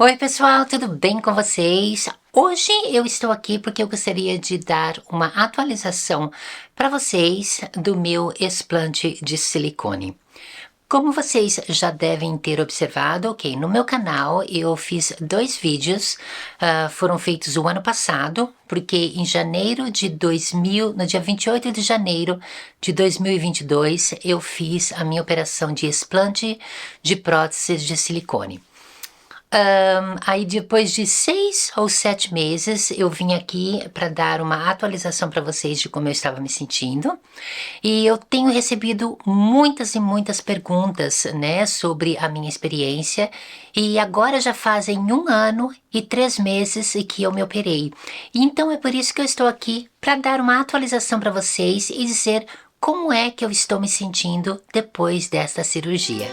Oi pessoal, tudo bem com vocês? Hoje eu estou aqui porque eu gostaria de dar uma atualização para vocês do meu explante de silicone. Como vocês já devem ter observado, ok, no meu canal eu fiz dois vídeos, foram feitos o ano passado, porque em janeiro de 2000, no dia 28 de janeiro de 2022, eu fiz a minha operação de explante de próteses de silicone. Aí depois de 6 ou 7 meses eu vim aqui para dar uma atualização para vocês de como eu estava me sentindo e eu tenho recebido muitas e muitas perguntas, né, sobre a minha experiência e agora já fazem 1 ano e 3 meses que eu me operei. Então é por isso que eu estou aqui para dar uma atualização para vocês e dizer como é que eu estou me sentindo depois desta cirurgia.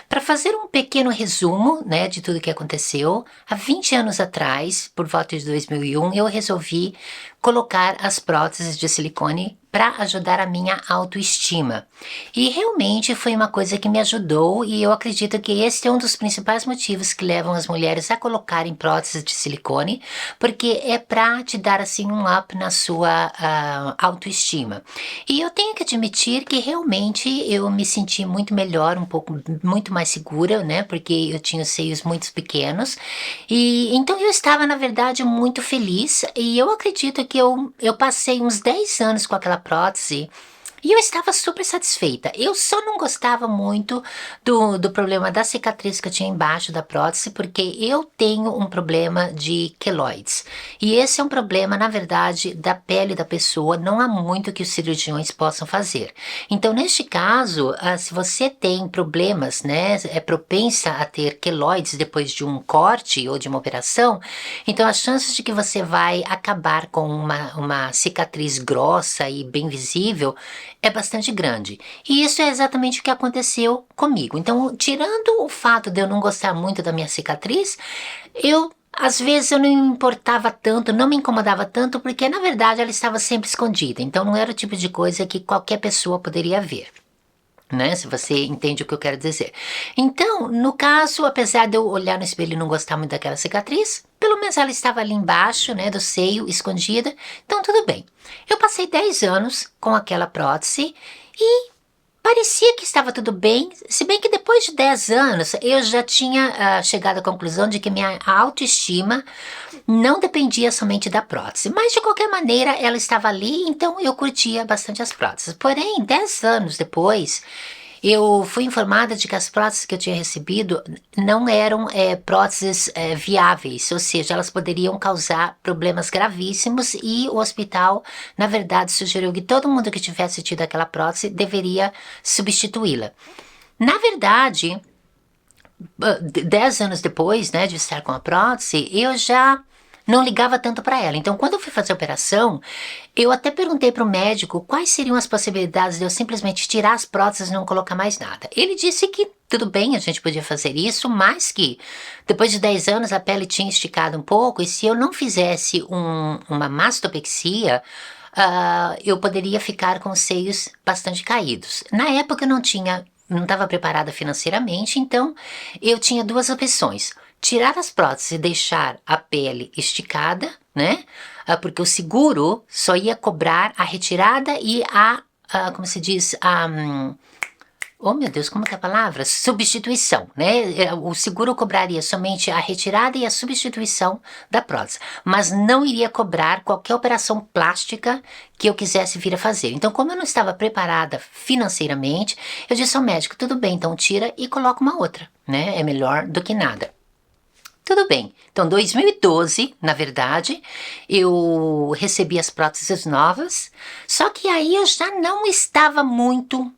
Para fazer um pequeno resumo, né, de tudo que aconteceu, há 20 anos atrás, por volta de 2001, eu resolvi colocar as próteses de silicone para ajudar a minha autoestima. E realmente foi uma coisa que me ajudou e eu acredito que esse é um dos principais motivos que levam as mulheres a colocarem próteses de silicone, porque é para te dar assim um up na sua autoestima. E eu tenho que admitir que realmente eu me senti muito melhor, um pouco, muito mais segura, né? Porque eu tinha os seios muito pequenos. E então eu estava, na verdade, muito feliz. E eu acredito que eu passei uns 10 anos com aquela prótese. E eu estava super satisfeita. Eu só não gostava muito do problema da cicatriz que eu tinha embaixo da prótese, porque eu tenho um problema de queloides. E esse é um problema, na verdade, da pele da pessoa. Não há muito que os cirurgiões possam fazer. Então, neste caso, se você tem problemas, né, é propensa a ter queloides depois de um corte ou de uma operação, então as chances de que você vai acabar com uma cicatriz grossa e bem visível é bastante grande. E isso é exatamente o que aconteceu comigo. Então, tirando o fato de eu não gostar muito da minha cicatriz, às vezes eu não me importava tanto, não me incomodava tanto, porque na verdade ela estava sempre escondida. Então não era o tipo de coisa que qualquer pessoa poderia ver, né? Se você entende o que eu quero dizer. Então, no caso, apesar de eu olhar no espelho e não gostar muito daquela cicatriz, pelo menos ela estava ali embaixo, né, do seio, escondida, então tudo bem. Eu passei 10 anos com aquela prótese e parecia que estava tudo bem, se bem que depois de 10 anos eu já tinha chegado à conclusão de que minha autoestima não dependia somente da prótese, mas de qualquer maneira ela estava ali, então eu curtia bastante as próteses. Porém, 10 anos depois, eu fui informada de que as próteses que eu tinha recebido não eram próteses viáveis, ou seja, elas poderiam causar problemas gravíssimos e o hospital, na verdade, sugeriu que todo mundo que tivesse tido aquela prótese deveria substituí-la. Na verdade, 10 anos depois, né, de estar com a prótese, eu já não ligava tanto para ela. Então, quando eu fui fazer a operação, eu até perguntei para o médico quais seriam as possibilidades de eu simplesmente tirar as próteses e não colocar mais nada. Ele disse que tudo bem, a gente podia fazer isso, mas que depois de 10 anos a pele tinha esticado um pouco e se eu não fizesse uma mastopexia, eu poderia ficar com os seios bastante caídos. Na época eu não estava preparada financeiramente, então eu tinha duas opções: tirar as próteses e deixar a pele esticada, né? Porque o seguro só ia cobrar a retirada e como se diz, oh meu Deus, como que é a palavra? Substituição, né? O seguro cobraria somente a retirada e a substituição da prótese, mas não iria cobrar qualquer operação plástica que eu quisesse vir a fazer. Então, como eu não estava preparada financeiramente, eu disse ao médico, tudo bem, então tira e coloca uma outra, né? É melhor do que nada. Tudo bem. Então, 2012, na verdade, eu recebi as próteses novas, só que aí eu já não estava muito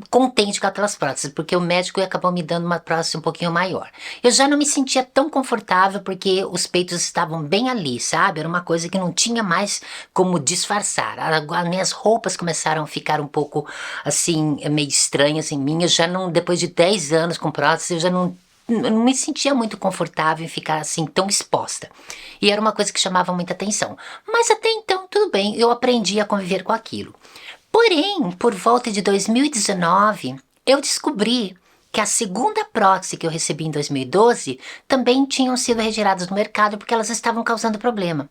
contente com aquelas próteses, porque o médico acabou me dando uma prótese um pouquinho maior. Eu já não me sentia tão confortável porque os peitos estavam bem ali, sabe? Era uma coisa que não tinha mais como disfarçar. As minhas roupas começaram a ficar um pouco, assim, meio estranhas em mim. Eu já não, depois de 10 anos com prótese, eu não me sentia muito confortável em ficar assim tão exposta. E era uma coisa que chamava muita atenção. Mas até então, tudo bem, eu aprendi a conviver com aquilo. Porém, por volta de 2019, eu descobri que a segunda prótese que eu recebi em 2012 também tinham sido retiradas do mercado porque elas estavam causando problema.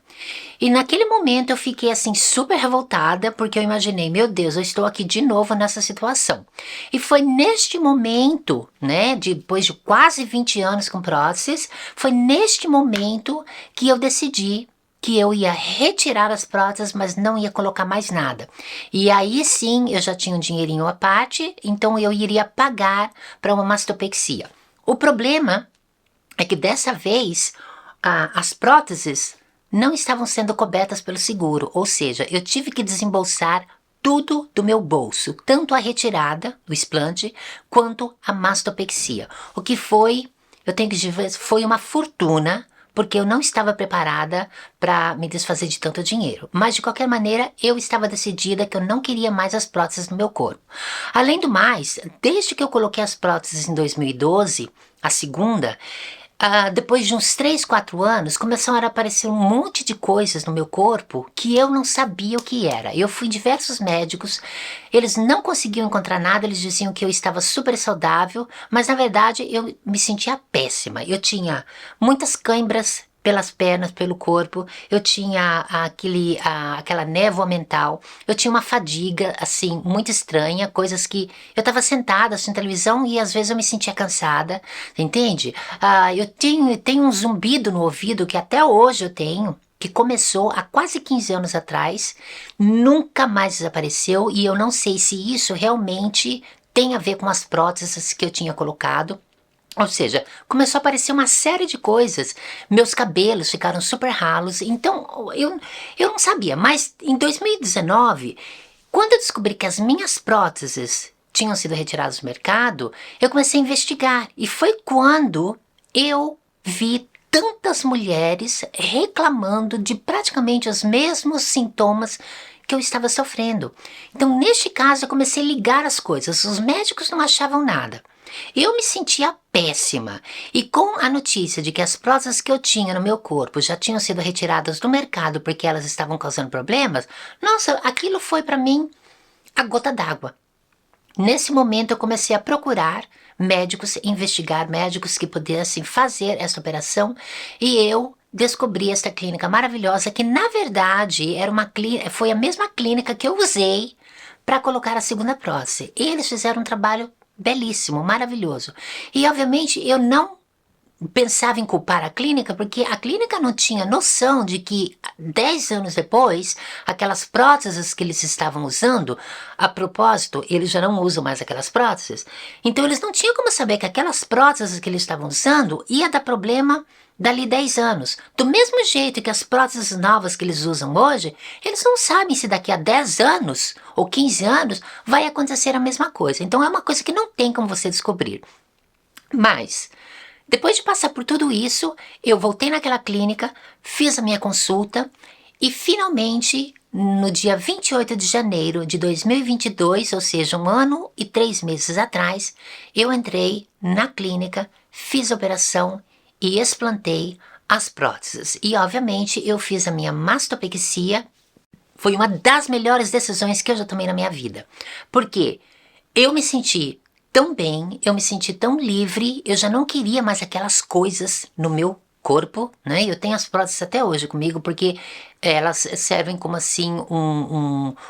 E naquele momento eu fiquei assim super revoltada porque eu imaginei, meu Deus, eu estou aqui de novo nessa situação. E foi neste momento, né, depois de quase 20 anos com próteses, foi neste momento que eu decidi que eu ia retirar as próteses, mas não ia colocar mais nada. E aí sim, eu já tinha um dinheirinho à parte, então eu iria pagar para uma mastopexia. O problema é que dessa vez as próteses não estavam sendo cobertas pelo seguro, ou seja, eu tive que desembolsar tudo do meu bolso, tanto a retirada do explante quanto a mastopexia. O que foi, eu tenho que dizer, foi uma fortuna, porque eu não estava preparada para me desfazer de tanto dinheiro. Mas de qualquer maneira, eu estava decidida que eu não queria mais as próteses no meu corpo. Além do mais, desde que eu coloquei as próteses em 2012, a segunda, depois de uns 3, 4 anos, começaram a aparecer um monte de coisas no meu corpo que eu não sabia o que era. Eu fui em diversos médicos, eles não conseguiam encontrar nada, eles diziam que eu estava super saudável, mas na verdade eu me sentia péssima. Eu tinha muitas câimbras pelas pernas, pelo corpo, eu tinha aquela névoa mental, eu tinha uma fadiga, assim, muito estranha, coisas que eu estava sentada assistindo televisão e às vezes eu me sentia cansada, entende? Eu tenho um zumbido no ouvido que até hoje eu tenho, que começou há quase 15 anos atrás, nunca mais desapareceu e eu não sei se isso realmente tem a ver com as próteses que eu tinha colocado. Ou seja, começou a aparecer uma série de coisas. Meus cabelos ficaram super ralos. Então, eu não sabia. Mas em 2019, quando eu descobri que as minhas próteses tinham sido retiradas do mercado, eu comecei a investigar. E foi quando eu vi tantas mulheres reclamando de praticamente os mesmos sintomas que eu estava sofrendo. Então, neste caso, eu comecei a ligar as coisas. Os médicos não achavam nada. Eu me sentia péssima e com a notícia de que as próteses que eu tinha no meu corpo já tinham sido retiradas do mercado porque elas estavam causando problemas, nossa, aquilo foi para mim a gota d'água. Nesse momento eu comecei a procurar médicos, investigar médicos que pudessem fazer essa operação e eu descobri esta clínica maravilhosa que na verdade foi a mesma clínica que eu usei para colocar a segunda prótese. E eles fizeram um trabalho belíssimo, maravilhoso. E obviamente eu não pensava em culpar a clínica, porque a clínica não tinha noção de que 10 anos depois, aquelas próteses que eles estavam usando, a propósito, eles já não usam mais aquelas próteses, então eles não tinham como saber que aquelas próteses que eles estavam usando ia dar problema dali 10 anos. Do mesmo jeito que as próteses novas que eles usam hoje, eles não sabem se daqui a 10 anos ou 15 anos vai acontecer a mesma coisa. Então é uma coisa que não tem como você descobrir. Mas depois de passar por tudo isso, eu voltei naquela clínica, fiz a minha consulta e finalmente, no dia 28 de janeiro de 2022, ou seja, 1 ano e 3 meses atrás, eu entrei na clínica, fiz a operação e explantei as próteses. E obviamente eu fiz a minha mastopexia, foi uma das melhores decisões que eu já tomei na minha vida. Porque eu me senti tão bem, eu me senti tão livre, eu já não queria mais aquelas coisas no meu corpo, né? Eu tenho as próteses até hoje comigo porque elas servem como assim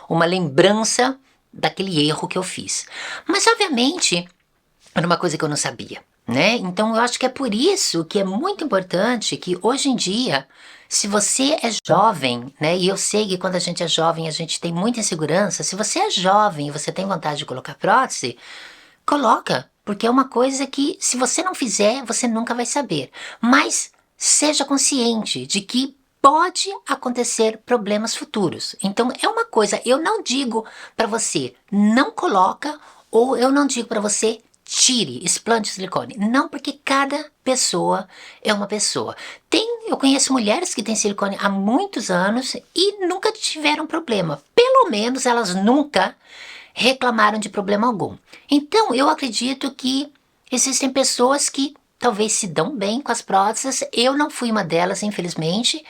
uma lembrança daquele erro que eu fiz. Mas obviamente era uma coisa que eu não sabia, né? Então eu acho que é por isso que é muito importante que hoje em dia, se você é jovem, né? E eu sei que quando a gente é jovem a gente tem muita insegurança. Se você é jovem e você tem vontade de colocar prótese, coloca, porque é uma coisa que se você não fizer, você nunca vai saber. Mas seja consciente de que pode acontecer problemas futuros. Então é uma coisa, eu não digo para você não coloca ou eu não digo para você tire, explante o silicone. Não, porque cada pessoa é uma pessoa. Eu conheço mulheres que têm silicone há muitos anos e nunca tiveram problema. Pelo menos elas nunca reclamaram de problema algum. Então, eu acredito que existem pessoas que talvez se dão bem com as próteses. Eu não fui uma delas, infelizmente.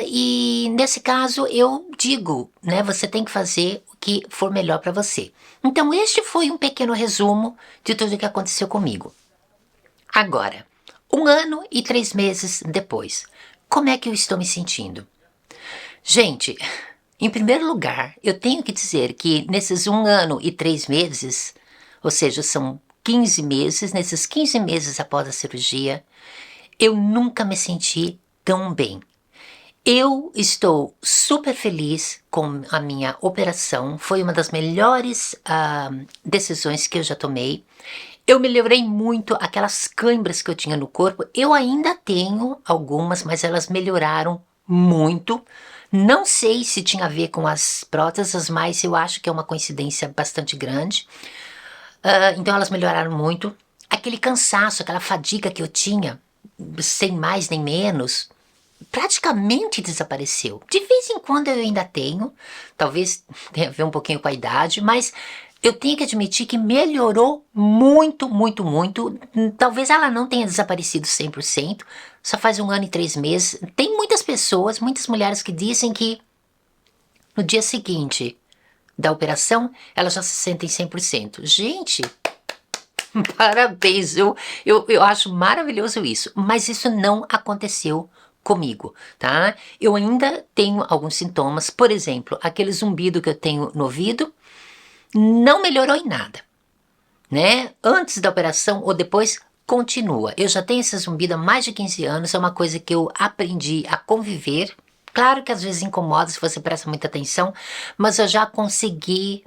E nesse caso eu digo, né, você tem que fazer o que for melhor para você. Então este foi um pequeno resumo de tudo o que aconteceu comigo. Agora, 1 ano e 3 meses depois, como é que eu estou me sentindo? Gente, em primeiro lugar, eu tenho que dizer que nesses 1 ano e 3 meses, ou seja, são 15 meses, nesses 15 meses após a cirurgia, eu nunca me senti tão bem. Eu estou super feliz com a minha operação, foi uma das melhores decisões que eu já tomei. Eu me livrei muito aquelas câimbras que eu tinha no corpo, eu ainda tenho algumas, mas elas melhoraram muito. Não sei se tinha a ver com as próteses, mas eu acho que é uma coincidência bastante grande. Então elas melhoraram muito. Aquele cansaço, aquela fadiga que eu tinha, sem mais nem menos, praticamente desapareceu. De vez em quando eu ainda tenho, talvez tenha a ver um pouquinho com a idade, mas eu tenho que admitir que melhorou muito, muito, muito. Talvez ela não tenha desaparecido 100%, só faz 1 ano e 3 meses. Tem muitas pessoas, muitas mulheres que dizem que no dia seguinte da operação elas já se sentem 100%. Gente, parabéns, eu acho maravilhoso isso, mas isso não aconteceu comigo, tá? Eu ainda tenho alguns sintomas, por exemplo, aquele zumbido que eu tenho no ouvido não melhorou em nada, né? Antes da operação ou depois, continua. Eu já tenho esse zumbido há mais de 15 anos, é uma coisa que eu aprendi a conviver. Claro que às vezes incomoda se você presta muita atenção, mas eu já consegui,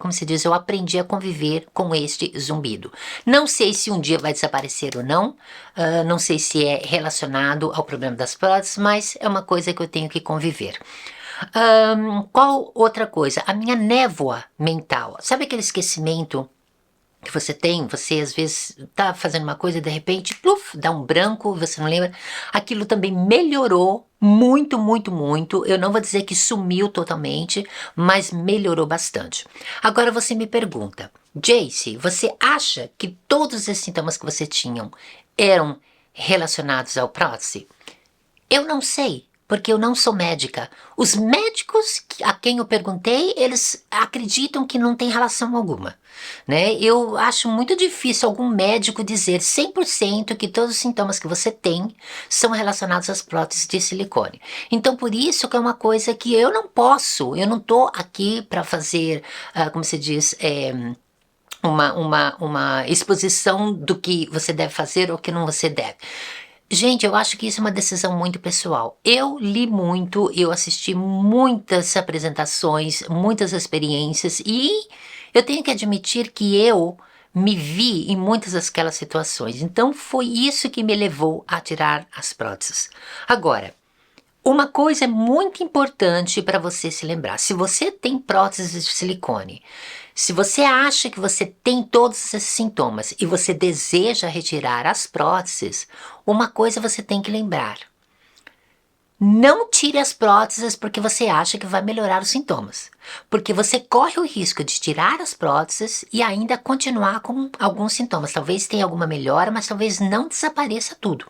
como se diz, eu aprendi a conviver com este zumbido. Não sei se um dia vai desaparecer ou não, não sei se é relacionado ao problema das próteses, mas é uma coisa que eu tenho que conviver. Qual outra coisa? A minha névoa mental. Sabe aquele esquecimento que você tem? Você às vezes tá fazendo uma coisa e de repente, pluf, dá um branco, você não lembra? Aquilo também melhorou muito, muito, muito. Eu não vou dizer que sumiu totalmente, mas melhorou bastante. Agora você me pergunta, Jace, você acha que todos esses sintomas que você tinha eram relacionados ao prótese? Eu não sei, porque eu não sou médica. Os médicos a quem eu perguntei, eles acreditam que não tem relação alguma, né? Eu acho muito difícil algum médico dizer 100% que todos os sintomas que você tem são relacionados às próteses de silicone. Então, por isso que é uma coisa que eu não posso, eu não tô aqui para fazer, como se diz, uma exposição do que você deve fazer ou que não você deve. Gente, eu acho que isso é uma decisão muito pessoal. Eu li muito, eu assisti muitas apresentações, muitas experiências e eu tenho que admitir que eu me vi em muitas daquelas situações. Então foi isso que me levou a tirar as próteses. Agora, uma coisa é muito importante para você se lembrar. Se você tem próteses de silicone, se você acha que você tem todos esses sintomas e você deseja retirar as próteses, uma coisa você tem que lembrar. Não tire as próteses porque você acha que vai melhorar os sintomas. Porque você corre o risco de tirar as próteses e ainda continuar com alguns sintomas. Talvez tenha alguma melhora, mas talvez não desapareça tudo.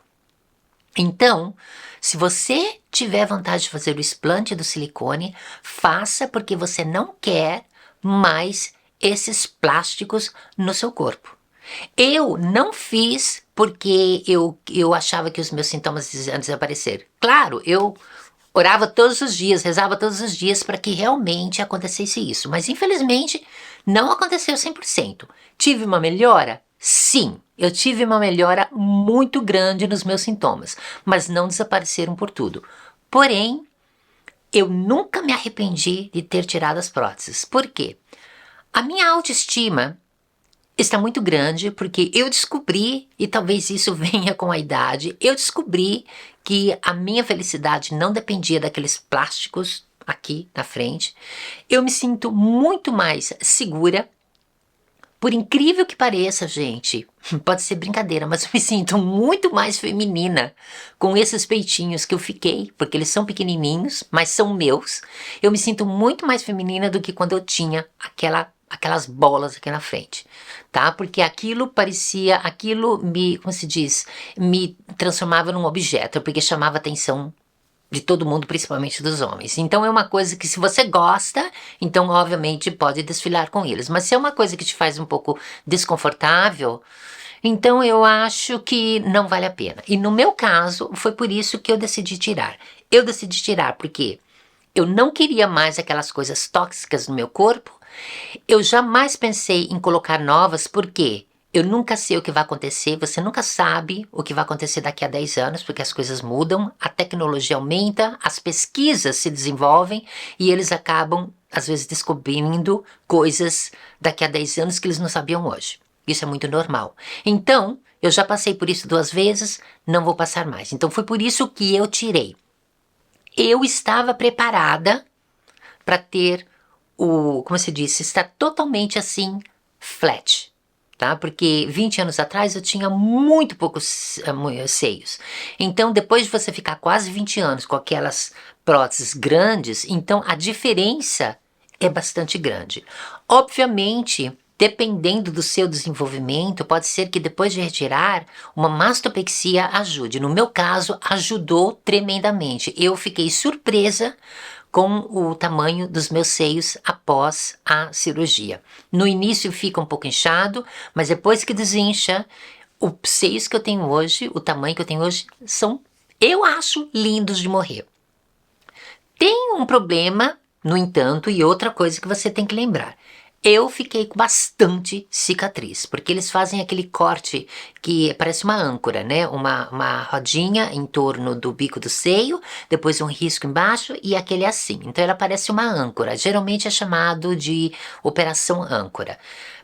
Então, se você tiver vontade de fazer o explante do silicone, faça porque você não quer mais esses plásticos no seu corpo. Eu não fiz porque eu achava que os meus sintomas iam desaparecer. Claro, eu orava todos os dias, rezava todos os dias para que realmente acontecesse isso. Mas infelizmente não aconteceu 100%. Tive uma melhora? Sim, eu tive uma melhora muito grande nos meus sintomas, mas não desapareceram por tudo. Porém, eu nunca me arrependi de ter tirado as próteses. Por quê? A minha autoestima está muito grande porque eu descobri, e talvez isso venha com a idade, eu descobri que a minha felicidade não dependia daqueles plásticos aqui na frente. Eu me sinto muito mais segura. Por incrível que pareça, gente, pode ser brincadeira, mas eu me sinto muito mais feminina com esses peitinhos que eu fiquei, porque eles são pequenininhos, mas são meus. Eu me sinto muito mais feminina do que quando eu tinha aquela aquelas bolas aqui na frente, tá? Porque aquilo parecia, aquilo me, como se diz, me transformava num objeto, porque chamava a atenção de todo mundo, principalmente dos homens. Então é uma coisa que se você gosta, então obviamente pode desfilar com eles. Mas se é uma coisa que te faz um pouco desconfortável, então eu acho que não vale a pena. E no meu caso, foi por isso que eu decidi tirar. Eu decidi tirar porque eu não queria mais aquelas coisas tóxicas no meu corpo. Eu jamais pensei em colocar novas, porque eu nunca sei o que vai acontecer, você nunca sabe o que vai acontecer daqui a 10 anos, porque as coisas mudam, a tecnologia aumenta, as pesquisas se desenvolvem e eles acabam, às vezes, descobrindo coisas daqui a 10 anos que eles não sabiam hoje. Isso é muito normal. Então, eu já passei por isso 2 vezes, não vou passar mais. Então, foi por isso que eu tirei. Eu estava preparada para ter como se disse, estar totalmente assim, flat, tá? Porque 20 anos atrás eu tinha muito poucos seios. Então, depois de você ficar quase 20 anos com aquelas próteses grandes, então a diferença é bastante grande. Obviamente, dependendo do seu desenvolvimento, pode ser que depois de retirar, uma mastopexia ajude. No meu caso, ajudou tremendamente. Eu fiquei surpresa com o tamanho dos meus seios após a cirurgia. No início fica um pouco inchado, mas depois que desincha, os seios que eu tenho hoje, o tamanho que eu tenho hoje, são, eu acho, lindos de morrer. Tem um problema, no entanto, e outra coisa que você tem que lembrar. Eu fiquei com bastante cicatriz, porque eles fazem aquele corte que parece uma âncora, né? Uma rodinha em torno do bico do seio, depois um risco embaixo e aquele assim. Então ela parece uma âncora, geralmente é chamado de operação âncora.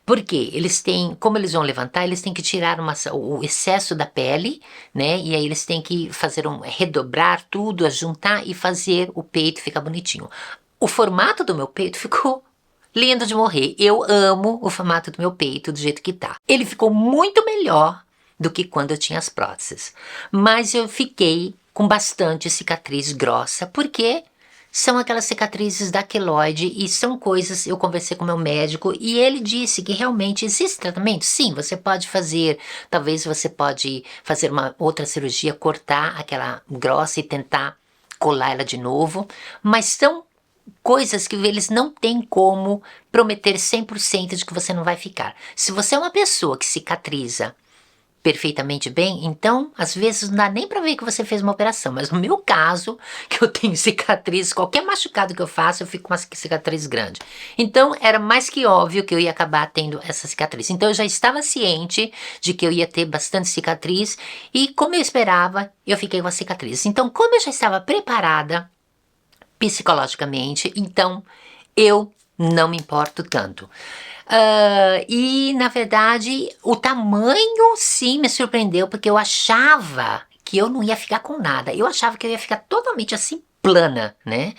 Por quê? Eles têm, como eles vão levantar, eles têm que tirar o excesso da pele, né? E aí eles têm que fazer redobrar tudo, juntar e fazer o peito ficar bonitinho. O formato do meu peito ficou lindo de morrer. Eu amo o formato do meu peito do jeito que tá. Ele ficou muito melhor do que quando eu tinha as próteses. Mas eu fiquei com bastante cicatriz grossa, porque são aquelas cicatrizes da queloide e são coisas, eu conversei com meu médico e ele disse que realmente existe tratamento. Sim, você pode fazer, talvez você pode fazer uma outra cirurgia, cortar aquela grossa e tentar colar ela de novo, mas são coisas que eles não têm como prometer 100% de que você não vai ficar. Se você é uma pessoa que cicatriza perfeitamente bem, então às vezes não dá nem pra ver que você fez uma operação, mas no meu caso, que eu tenho cicatriz, qualquer machucado que eu faço, eu fico com uma cicatriz grande. Então era mais que óbvio que eu ia acabar tendo essa cicatriz. Então eu já estava ciente de que eu ia ter bastante cicatriz e, como eu esperava, eu fiquei com a cicatriz. Então, como eu já estava preparada psicologicamente, então eu não me importo tanto. E na verdade o tamanho sim me surpreendeu, porque eu achava que eu não ia ficar com nada, eu achava que eu ia ficar totalmente assim plana, né?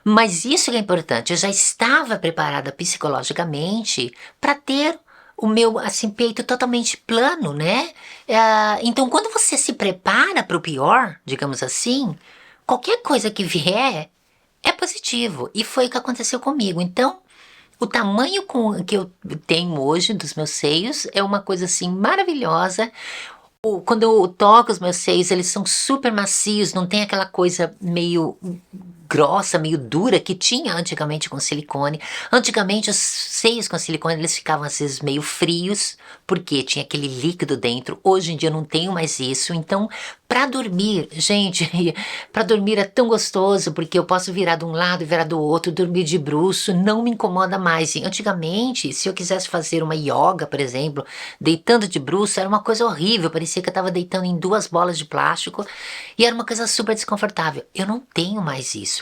Mas isso que é importante, eu já estava preparada psicologicamente para ter o meu assim peito totalmente plano, né? Então quando você se prepara para o pior, digamos assim, qualquer coisa que vier é positivo, e foi o que aconteceu comigo. Então, o tamanho que eu tenho hoje dos meus seios é uma coisa assim maravilhosa. Quando eu toco os meus seios, eles são super macios, não tem aquela coisa meio grossa, meio dura que tinha antigamente com silicone. Antigamente os seios com silicone eles ficavam às vezes meio frios, porque tinha aquele líquido dentro. Hoje em dia eu não tenho mais isso. Então, para dormir, gente, para dormir é tão gostoso, porque eu posso virar de um lado e virar do outro, dormir de bruço, não me incomoda mais. E antigamente, se eu quisesse fazer uma yoga, por exemplo, deitando de bruço, era uma coisa horrível, parecia que eu estava deitando em 2 bolas de plástico e era uma coisa super desconfortável. Eu não tenho mais isso.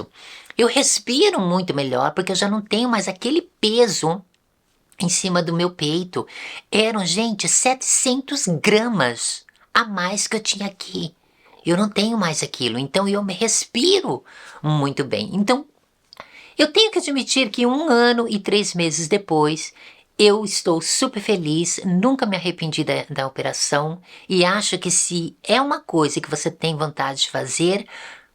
Eu respiro muito melhor porque eu já não tenho mais aquele peso em cima do meu peito. Eram, gente, 700 gramas a mais que eu tinha aqui. Eu não tenho mais aquilo, então eu me respiro muito bem. Então, eu tenho que admitir que 1 ano e 3 meses depois, eu estou super feliz, nunca me arrependi da operação e acho que se é uma coisa que você tem vontade de fazer,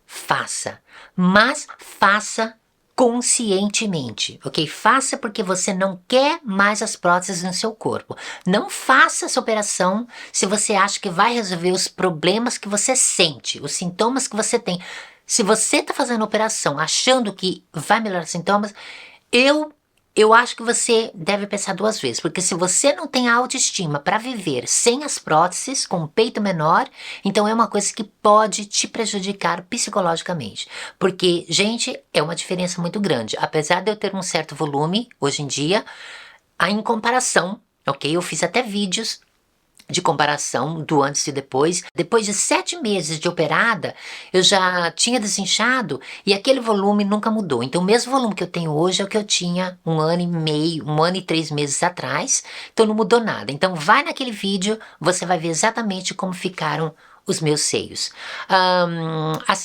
faça. Mas faça conscientemente, ok? Faça porque você não quer mais as próteses no seu corpo. Não faça essa operação se você acha que vai resolver os problemas que você sente, os sintomas que você tem. Se você está fazendo a operação achando que vai melhorar os sintomas, eu acho que você deve pensar duas vezes, porque se você não tem autoestima para viver sem as próteses, com um peito menor, então é uma coisa que pode te prejudicar psicologicamente. Porque, gente, é uma diferença muito grande. Apesar de eu ter um certo volume hoje em dia, em comparação, ok? Eu fiz até vídeos de comparação do antes e depois. Depois de 7 meses de operada, eu já tinha desinchado e aquele volume nunca mudou. Então, o mesmo volume que eu tenho hoje é o que eu tinha 1 ano e meio, 1 ano e 3 meses atrás. Então, não mudou nada. Então, vai naquele vídeo, você vai ver exatamente como ficaram os meus seios.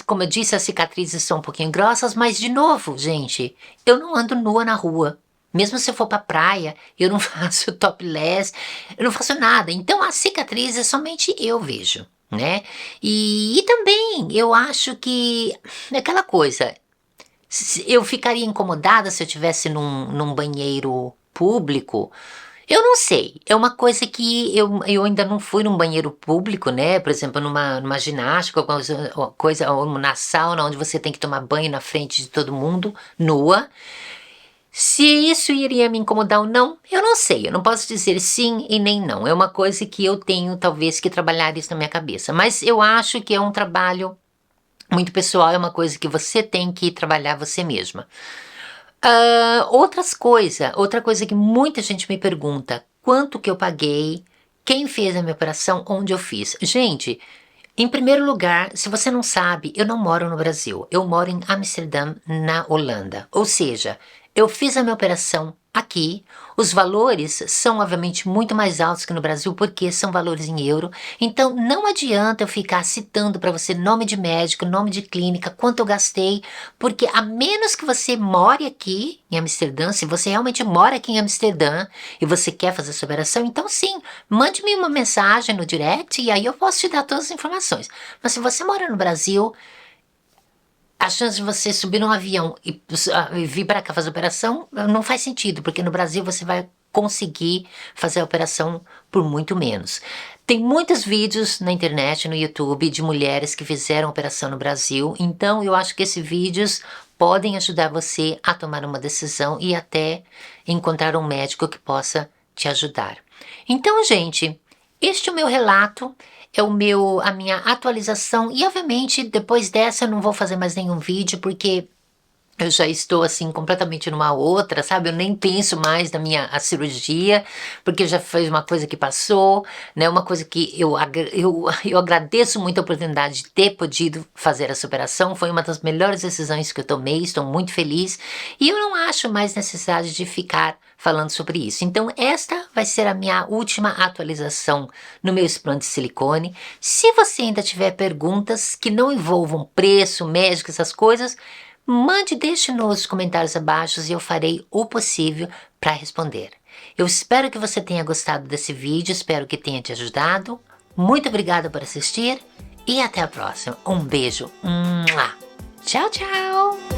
Como eu disse, as cicatrizes são um pouquinho grossas, mas de novo, gente, eu não ando nua na rua. Mesmo se eu for pra praia, eu não faço topless, eu não faço nada. Então a cicatriz é somente eu vejo, né? E também eu acho que é aquela coisa, eu ficaria incomodada se eu estivesse num banheiro público. Eu não sei, é uma coisa que eu ainda não fui num banheiro público, né? Por exemplo, numa ginástica, ou na sauna, onde você tem que tomar banho na frente de todo mundo, nua. Se isso iria me incomodar ou não, eu não sei. Eu não posso dizer sim e nem não. É uma coisa que eu tenho, talvez, que trabalhar isso na minha cabeça. Mas eu acho que é um trabalho muito pessoal, é uma coisa que você tem que trabalhar você mesma. Outra coisa que muita gente me pergunta: quanto que eu paguei? Quem fez a minha operação? Onde eu fiz? Gente, em primeiro lugar, se você não sabe, eu não moro no Brasil. Eu moro em Amsterdã, na Holanda. Ou seja, eu fiz a minha operação aqui. Os valores são, obviamente, muito mais altos que no Brasil, porque são valores em euro. Então, não adianta eu ficar citando para você nome de médico, nome de clínica, quanto eu gastei, porque a menos que você more aqui em Amsterdã, se você realmente mora aqui em Amsterdã e você quer fazer essa operação, então sim, mande-me uma mensagem no direct e aí eu posso te dar todas as informações. Mas se você mora no Brasil, a chance de você subir num avião e vir para cá fazer a operação não faz sentido, porque no Brasil você vai conseguir fazer a operação por muito menos. Tem muitos vídeos na internet, no YouTube, de mulheres que fizeram operação no Brasil, então eu acho que esses vídeos podem ajudar você a tomar uma decisão e até encontrar um médico que possa te ajudar. Então, gente, este é o meu relato, a minha atualização e obviamente depois dessa eu não vou fazer mais nenhum vídeo porque eu já estou assim completamente numa outra, sabe? Eu nem penso mais na a cirurgia, porque já foi uma coisa que passou, né? Uma coisa que eu agradeço muito a oportunidade de ter podido fazer essa operação. Foi uma das melhores decisões que eu tomei, estou muito feliz. E eu não acho mais necessidade de ficar falando sobre isso. Então esta vai ser a minha última atualização no meu implante de silicone. Se você ainda tiver perguntas que não envolvam preço, médico, essas coisas, deixe nos comentários abaixo e eu farei o possível para responder. Eu espero que você tenha gostado desse vídeo, espero que tenha te ajudado. Muito obrigada por assistir e até a próxima. Um beijo. Tchau, tchau!